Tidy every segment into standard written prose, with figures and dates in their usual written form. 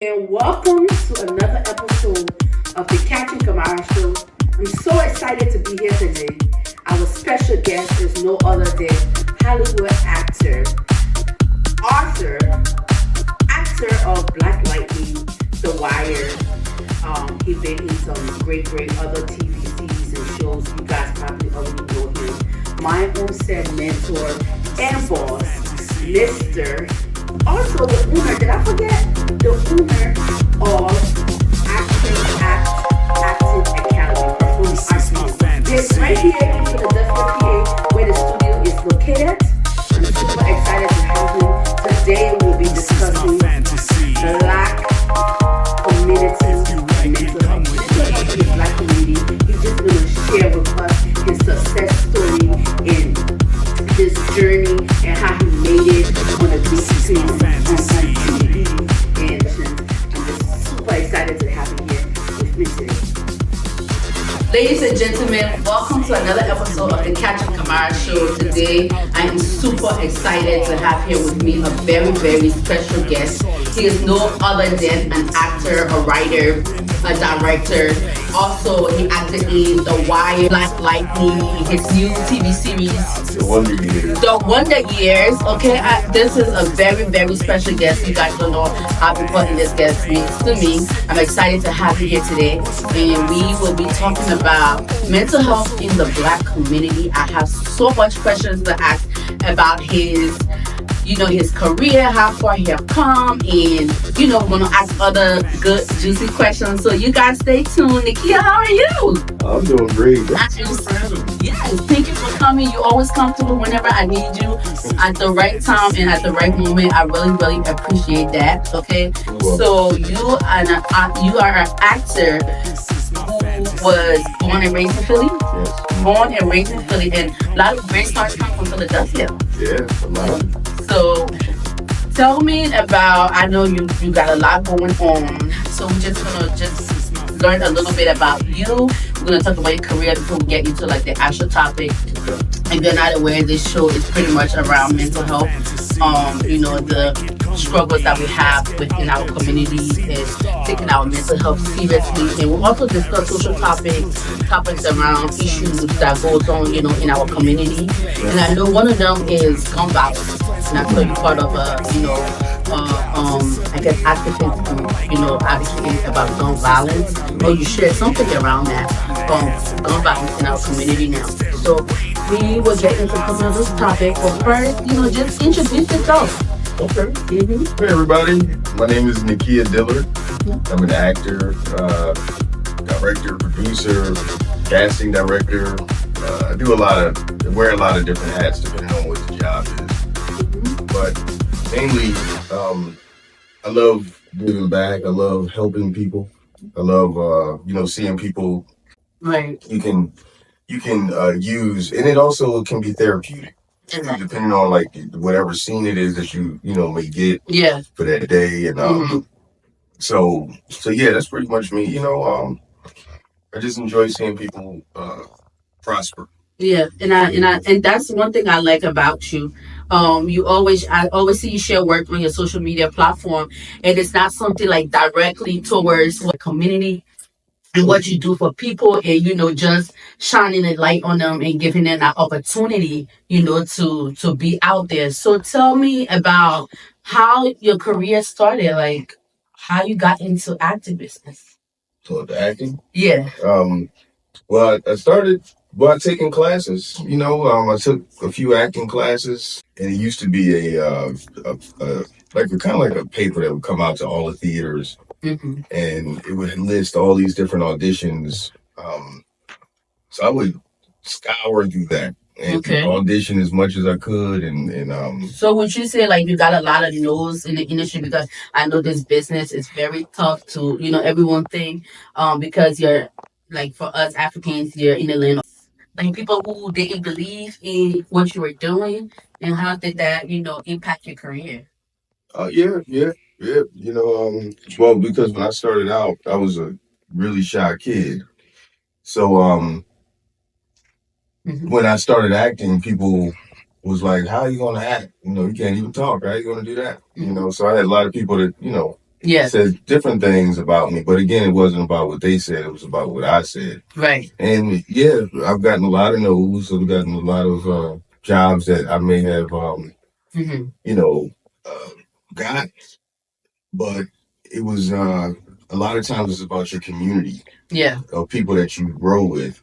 and welcome to another episode of the KAMARA show. I'm so excited to be here today. Our special guest is no other than Hollywood actor, author, actor of Black Lightning, The Wire. He's been in some great other TV series and shows. You guys probably already know him. My own said mentor and boss, Mr. Also the owner, did I forget? The owner of Acting Academy, Performing Arts School. It's right here in Philadelphia, PA, where the studio is located. I'm super excited to have him. Today we'll be discussing Black community mental health. Mental health in the Black community. He's just going to share with us his success story and his journey and how he made it on a big screen on TV. And I'm just super excited to have you here with me today. Ladies and gentlemen, welcome to another episode of the KAMARA show. Today, I am super excited to have here with me a very special guest. He is no other than an actor, a writer, a director. Also, he acted in The Wire, Black Lightning, his new TV series, The Wonder Years. Okay, this is a very special guest. You guys don't know how important this guest means to me. I'm excited to have you here today, and we will be talking about mental health in the Black community. I have so much questions to ask about his career, how far he have come, and we're gonna ask other good juicy questions. So you guys stay tuned. Nakia, how are you? I'm doing great. Yes, thank you for coming. You always come through whenever I need you at the right time and at the right moment. I really appreciate that. Okay, so you are an actor who was born and raised in Philly. Yes. Born and raised in Philly, and a lot of great stars come from Philadelphia. Yeah, a lot. So tell me about, I know you got a lot going on. So we're just gonna learn a little bit about you. We're gonna talk about your career before we get into like the actual topic. If you're not aware, this show is pretty much around mental health. The struggles that we have within our community is taking our mental health seriously, and we'll also discuss social topics around issues that goes on, in our community. And I know one of them is gun violence, and I saw you part of advocates group, advocating about gun violence, or you shared something around that, gun violence in our community now. So we will get into a couple of those topics, but first, just introduce yourself. Okay. Hey everybody, my name is Nakia Dillard. I'm an actor, director, producer, casting director. I wear a lot of different hats depending on what the job is. But mainly, I love giving back. I love helping people. I love, seeing people Right. you can use, and it also can be therapeutic. Exactly. Depending on like whatever scene it is that you may get Yeah. for that day, and so yeah, that's pretty much me. I just enjoy seeing people prosper. Yeah, and that's one thing I like about you. I always see you share work on your social media platform, and it's not something like directly towards what community and what you do for people, and just shining a light on them and giving them that opportunity, to be out there. So tell me about how your career started, like how you got into acting business. So the acting, Yeah. well, I started by taking classes. I took a few acting classes, and it used to be like a kind of like a paper that would come out to all the theaters. Mm-hmm. And it would list all these different auditions. So I would scour through that and audition as much as I could. And So would you say like you got a lot of no's in the industry? Because I know this business is very tough to, everyone think, because you're like, for us Africans, you're in the land of like people who didn't believe in what you were doing, and how did that, impact your career? yeah. Well, because when I started out, I was a really shy kid. So when I started acting, people was like, "How are you gonna act? You can't even talk. How are you gonna do that?" So I had a lot of people that said different things about me, but again, it wasn't about what they said; it was about what I said. Right. And yeah, I've gotten a lot of no's. I've gotten a lot of jobs that I may have, you know, got, but it was a lot of times it's about your community. Yeah. Of people that you grow with.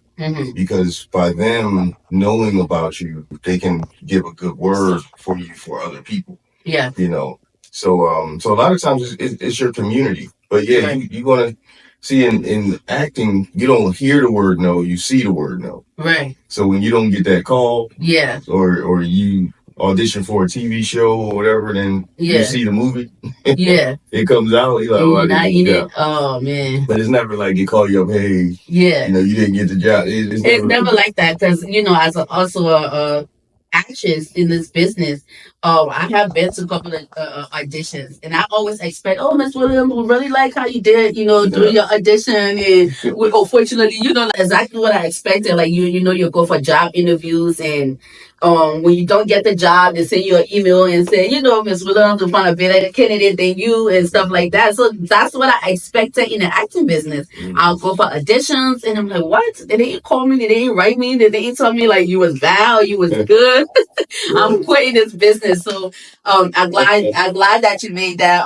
Because by them knowing about you, they can give a good word for you for other people. Yeah. You know, so a lot of times it's your community. But yeah, Right. you're gonna see in acting, you don't hear the word no, you see the word no. Right. So when you don't get that call, yeah, or you audition for a TV show or whatever, then you yeah, see the movie, yeah, it comes out, you're like, and oh, I you're not didn't in get it. the job. Oh man. But it's never like they call you up, hey, Yeah. you didn't get the job. It's never like that because as also a actress in this business, I have been to a couple of auditions, and I always expect, oh, Miss Williams, we really like how you did, do your audition, and unfortunately, exactly what I expected. Like you go for job interviews, and when you don't get the job, they send you an email and say, Miss Williams, we find a better candidate than you, and stuff like that. So that's what I expected in the acting business. I'll go for auditions, and I'm like, what? They didn't call me, they didn't write me, they didn't tell me like you was bad, you was good. I'm quitting this business. So I'm glad that you made that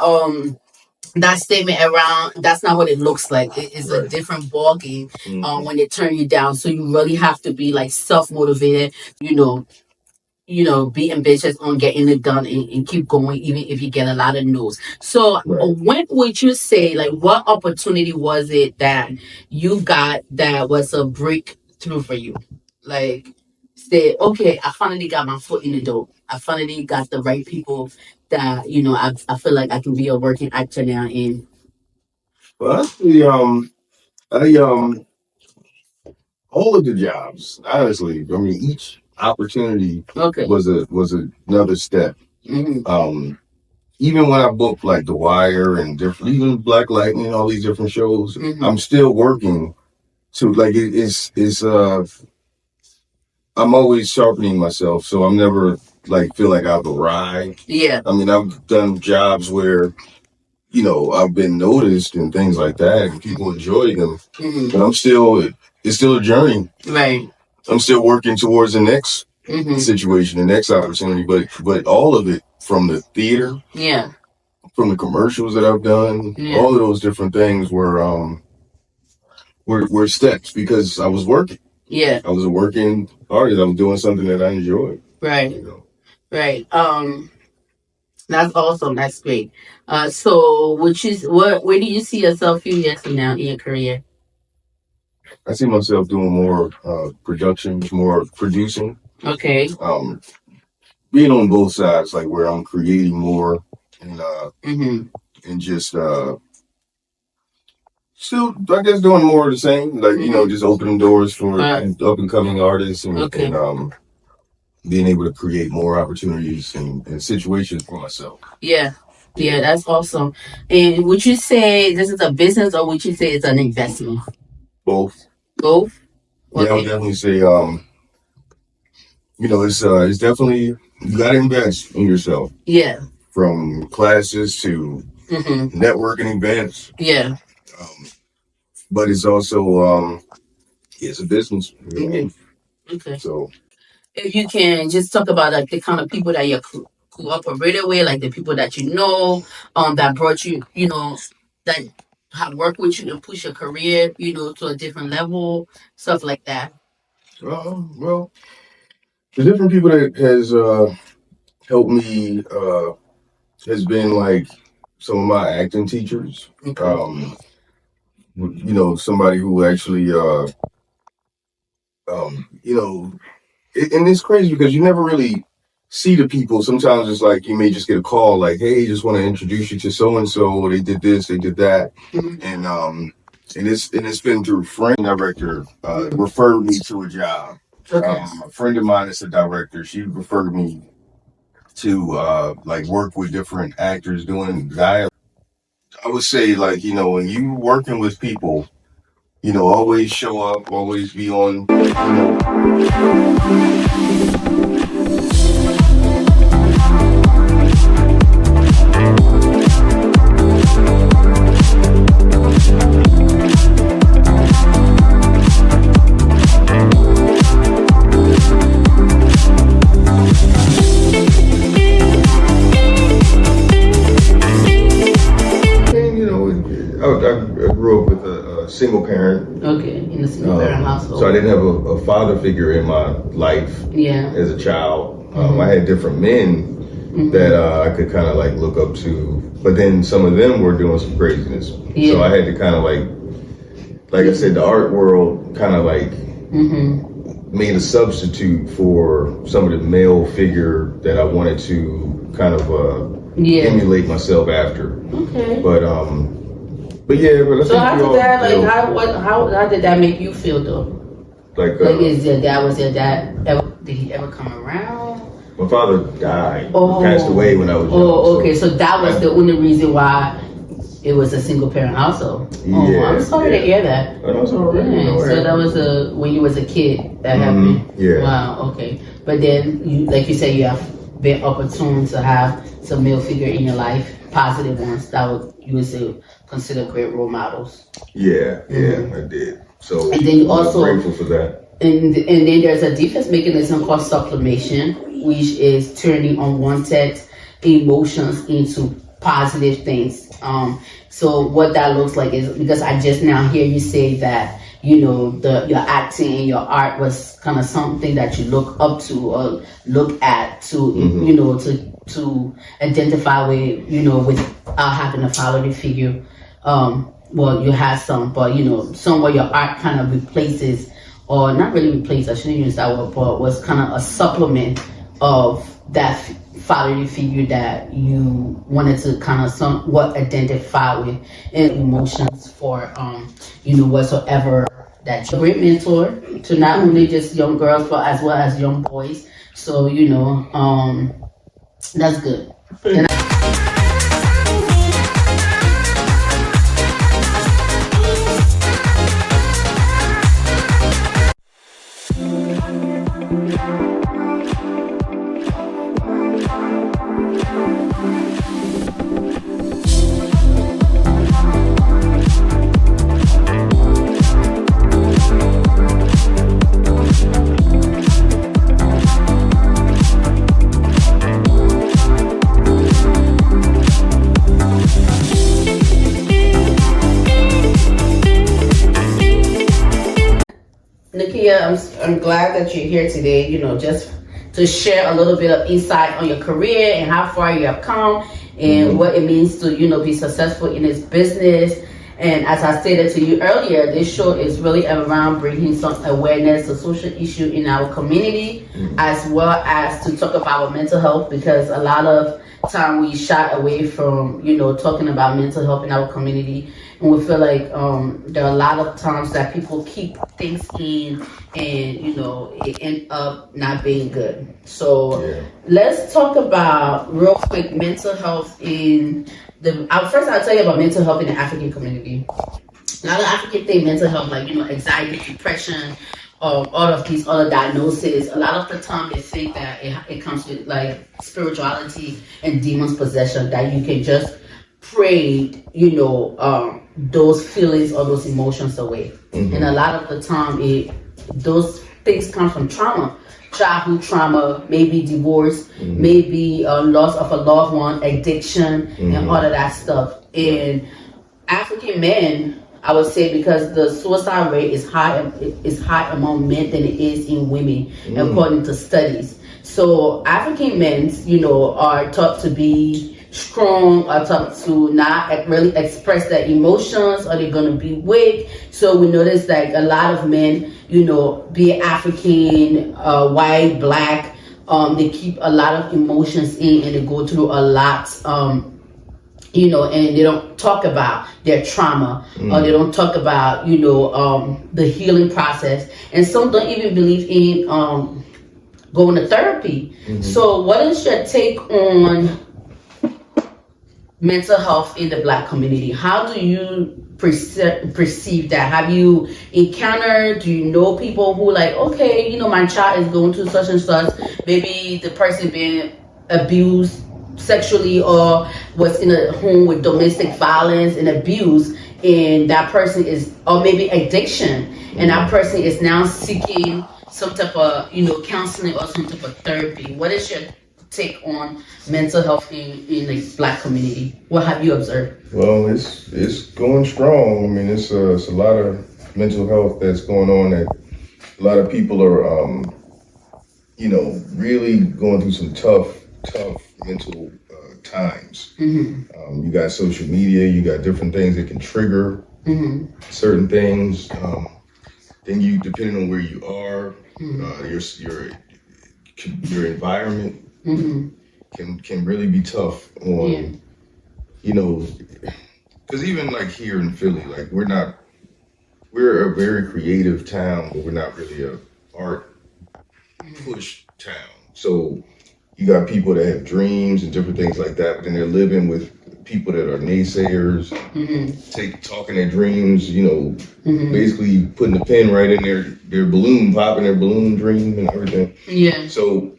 statement around that's not what it looks like. It's a different ball game when they turn you down. So you really have to be like self-motivated, be ambitious on getting it done and keep going, even if you get a lot of no's. So, when would you say, like, what opportunity was it that you got that was a breakthrough for you? Like, say, okay, I finally got my foot in the door. I finally got the right people that, I feel like I can be a working actor now. And Well, actually, I all of the jobs, honestly, I mean, each opportunity was another step. Even when I booked like The Wire and different, even Black Lightning, all these different shows, I'm still working to like I'm always sharpening myself, so I'm never like feel like I've arrived. Yeah. I mean, I've done jobs where I've been noticed and things like that, and people enjoy them. But it's still a journey. Right. I'm still working towards the next situation, the next opportunity. But all of it, from the theater, from the commercials that I've done, all of those different things were steps because I was working. Yeah. I was a working artist. I was doing something that I enjoyed. Right. Right. That's awesome. That's great. So where do you see yourself a few years from now in your career? I see myself doing more production, more producing. Okay. Being on both sides, like where I'm creating more and just still, I guess, doing more of the same. Like just opening doors for up and coming artists and being able to create more opportunities and situations for myself. Yeah. Yeah, that's awesome. And would you say this is a business or would you say it's an investment? Both. Both? Okay. Yeah, I would definitely say it's definitely, you gotta invest in yourself. Yeah. From classes to networking events. Yeah. But it's also it's a business. Okay. So if you can just talk about like the kind of people that you're cooperated with, like the people that that brought you, that have worked with you to push your career, to a different level, stuff like that. Well, the different people that has helped me has been like some of my acting teachers. Okay. Somebody who actually and it's crazy because you never really see the people. Sometimes it's like you may just get a call like, hey, just want to introduce you to so and so. They did this, they did that, and it's been through friend director referred me to a job. Okay. A friend of mine is a director. She referred me to like work with different actors doing dialogue. I would say like when you working with people, always show up, always be on. I grew up with a single parent. Okay, in a single parent household. So I didn't have a father figure in my life. Yeah. As a child, I had different men that I could kind of like look up to, but then some of them were doing some craziness. Yeah. So I had to kind of like I said, the art world kind of like made a substitute for some of the male figure that I wanted to kind of emulate myself after. Okay. But yeah, but I so how did that how did that make you feel though? Like is your dad did he ever come around? My father died. Passed away when I was young. Oh, okay. So that was the only reason why it was a single parent household. Yeah, I'm sorry to hear that. Oh, that's all right. Yeah, so that was when you was a kid that happened. Yeah. Wow. Okay. But then, like you said, you have been opportune to have some male figure in your life, positive ones that you would say consider great role models. Yeah. I did. So and then you also grateful for that. And then there's a defense mechanism called sublimation, which is turning unwanted emotions into positive things. So what that looks like is, because I just now hear you say that, your acting and your art was kind of something that you look up to or look at to, to identify with, without having a fatherly figure. Well, you have some, but, somewhere your art kind of replaces, or not really replace, I shouldn't use that word, but was kind of a supplement of that fatherly figure that you wanted to kind of somewhat identify with, and emotions for whatsoever that you're a great mentor to not only just young girls but as well as young boys. So that's good. Nakia, I'm glad that you're here today, just to share a little bit of insight on your career and how far you have come and what it means to, be successful in this business. And as I stated to you earlier, this show is really around bringing some awareness to social issue in our community, as well as to talk about mental health, because a lot of time we shy away from, talking about mental health in our community. And we feel like there are a lot of times that people keep things in and, it ends up not being good. So let's talk about real quick mental health in first I'll tell you about mental health in the African community. A lot of Africans think mental health like, anxiety, depression, all of these other diagnoses. A lot of the time they think that it comes with like spirituality and demons possession, that you can just pray, those feelings or those emotions away. And a lot of the time those things come from trauma, childhood trauma, maybe divorce, maybe loss of a loved one, addiction, and all of that stuff. And African men, I would say, because the suicide rate is high among men than it is in women, according to studies. So African men, are taught to be strong, are taught to not really express their emotions, or they're gonna be weak. So we notice like a lot of men, be it African, white, black, they keep a lot of emotions in, and they go through a lot, and they don't talk about their trauma, or they don't talk about, the healing process. And some don't even believe in going to therapy. So what is your take on mental health in the Black community? How do you perceive that? Have you encountered, do you know people who like, okay, my child is going through such and such, maybe the person being abused sexually or was in a home with domestic violence and abuse, and that person is, or maybe addiction, and that person is now seeking some type of, counseling or some type of therapy. What is your take on mental health in the Black community? What have you observed? Well, it's going strong. I mean, it's a lot of mental health that's going on. That a lot of people are, really going through some tough mental times. You got social media. You got different things that can trigger certain things. Then you, depending on where you are, your environment can really be tough on, because even like here in Philly, like we're a very creative town, but we're not really a art push town. So you got people that have dreams and different things like that, but then they're living with people that are naysayers, talking their dreams, basically putting a pin right in their balloon, popping their balloon dream and everything. Yeah. So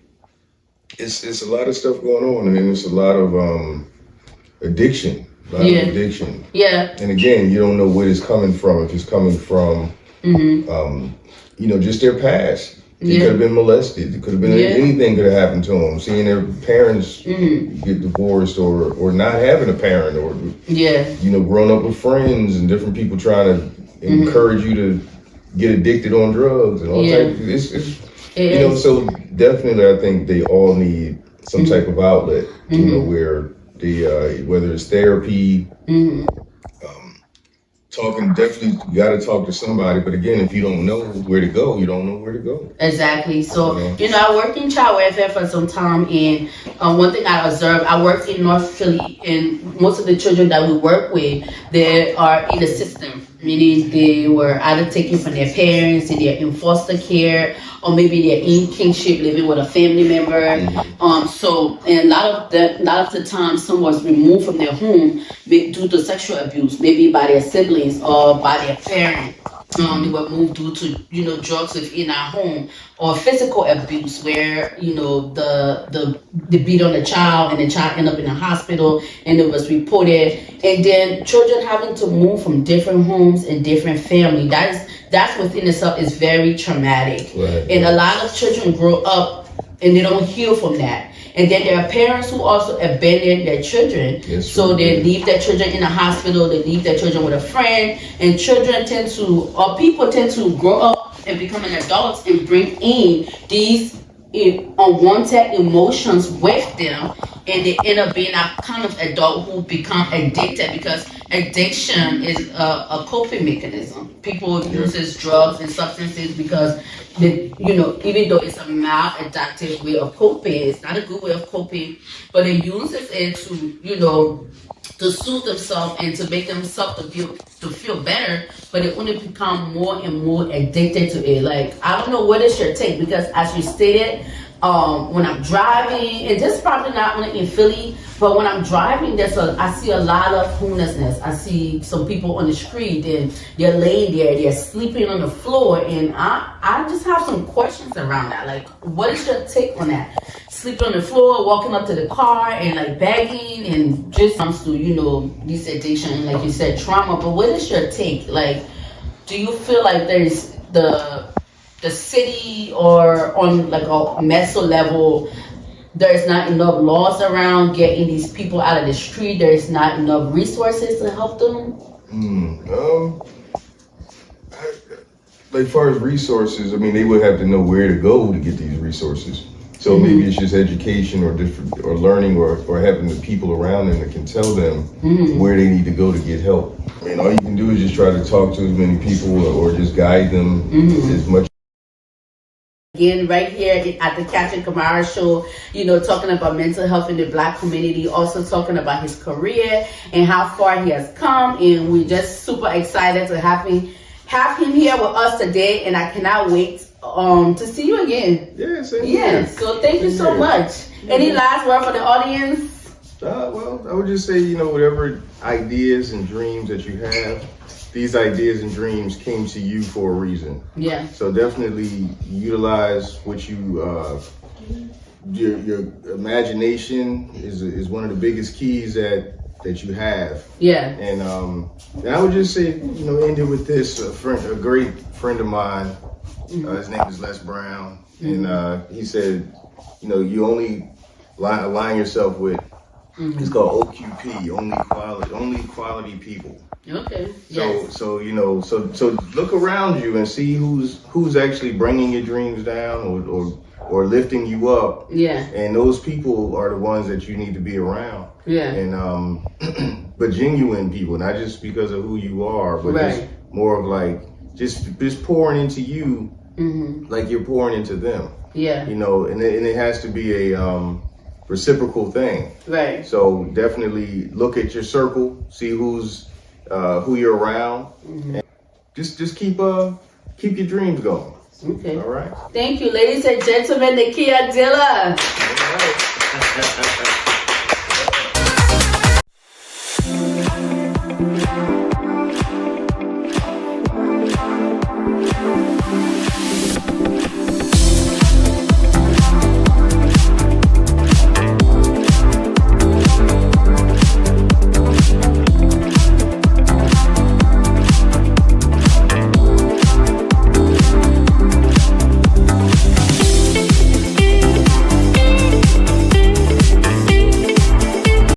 it's a lot of stuff going on, and then it's a lot of addiction. Addiction. Yeah. And again, you don't know where it's coming from. If it's coming from, just their past. They could have been molested. It could have been anything could have happened to them. Seeing their parents get divorced, or not having a parent, or growing up with friends and different people trying to encourage you to get addicted on drugs and all types of, it's so definitely I think they all need some type of outlet, where the whether it's therapy, talking, definitely you got to talk to somebody. But again, if you don't know where to go, you don't know where to go. Exactly. So, I worked in child welfare for some time, and one thing I observed, I worked in North Philly, and most of the children that we work with, they are in the system, meaning they were either taken from their parents and they're in foster care, or maybe they're in kinship living with a family member. And a lot of the time, someone was removed from their home due to sexual abuse, maybe by their siblings or by their parent. They were moved due to drugs within our home, or physical abuse where the beat on the child and the child ended up in a hospital and it was reported. And then children having to move from different homes and different family, that's within itself is very traumatic. Right. And a lot of children grow up and they don't heal from that. And then there are parents who also abandon their children. Yes, so they leave their children in a hospital, they leave their children with a friend, and people tend to grow up and become an adult and bring in these unwanted emotions with them, and they end up being a kind of adult who become addicted, because addiction is a coping mechanism. People uses drugs and substances because even though it's a mild addictive way of coping, it's not a good way of coping, but it uses it to soothe themselves and to make themselves to feel better, but they only become more and more addicted to it. Like, I don't know, what is your take? Because as you stated, when I'm driving, and this is probably not only in Philly, but when I'm driving, I see a lot of homelessness. I see some people on the street and they're laying there, they're sleeping on the floor, and I just have some questions around that. Like, what is your take on that? Sleeping on the floor, walking up to the car and like begging, and just comes to this addiction, like you said, trauma. But what is your take? Like, do you feel like there's the city, or on like a meso level, there's not enough laws around getting these people out of the street? There's not enough resources to help them? Like, far as resources, I mean, they would have to know where to go to get these resources. So maybe it's just education or learning, or having the people around them that can tell them where they need to go to get help. I mean, all you can do is just try to talk to as many people, or just guide them as much. Again, right here at the Captain KAMARA show, talking about mental health in the Black community, also talking about his career and how far he has come. And we're just super excited to have him here with us today. And I cannot wait to see you again. Yeah, same here. So thank you so much. Any last word for the audience? Well, I would just say, whatever ideas and dreams that you have, these ideas and dreams came to you for a reason. Yeah. So definitely utilize what your imagination is one of the biggest keys that you have. Yeah. And I would just say, end it with this. A great friend of mine, his name is Les Brown, and he said, you only align yourself with. It's called OQP, only quality people. Okay. So you know, so look around you and see who's actually bringing your dreams down or lifting you up. Yeah. And those people are the ones that you need to be around. Yeah. And but genuine people, not just because of who you are, but just more of like just pouring into you, like you're pouring into them. Yeah. You know, and it has to be a reciprocal thing. Right. So definitely look at your circle, see who you're around, and just keep your dreams going. Okay. All right. Thank you, ladies and gentlemen. Nakia Dillard. All right.